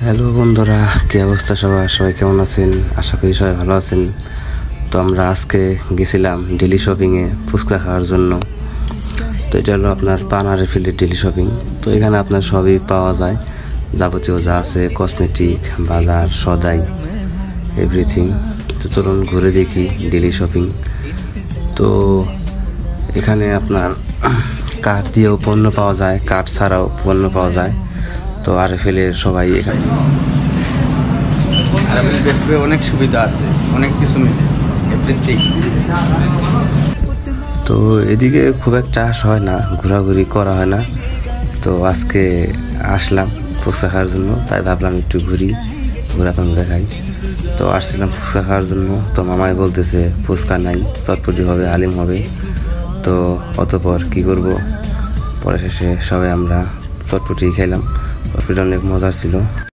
Hello বন্ধুরা, কি অবস্থা সবার? সবাই কেমন আছেন? আশা করি সবাই ভালো আছেন। তো আমরা আজকে গেছিলাম ডেলি শপিংয়ে ফুচকা খাওয়ার জন্য। তো এটা হলো আপনার পানারে ফিল্ডের ডেলি শপিং। তো এখানে আপনার সবই পাওয়া যায়, যাবতীয় যা আছে, কসমেটিক, বাজার, সদাই, এভরিথিং। তো চলুন ঘুরে দেখি ডেলি শপিং। তো এখানে আপনার কার্ড দিয়েও পণ্য পাওয়া যায়, কার্ড ছাড়াও পণ্য পাওয়া যায়। তো আরএফএলের সবাই এখানে অনেক সুবিধা আছে, অনেক কিছু মিলে এভরিথিং। তো এদিকে খুব একটা আসা হয় না, ঘোরাঘুরি করা হয় না। তো আজকে আসলাম ফুচকা খাওয়ার জন্য, তাই ভাবলাম একটু ঘোরাপান দেখাই। তো আসছিলাম ফুচকা খাওয়ার জন্য। তো মামাই বলতেছে ফুচকা নাই, চটপটি হবে, হালিম হবে। তো অতপর কি করব, পরে শেষে সবাই আমরা চটপটি খেলাম। চটপটি অনেক মজার ছিল।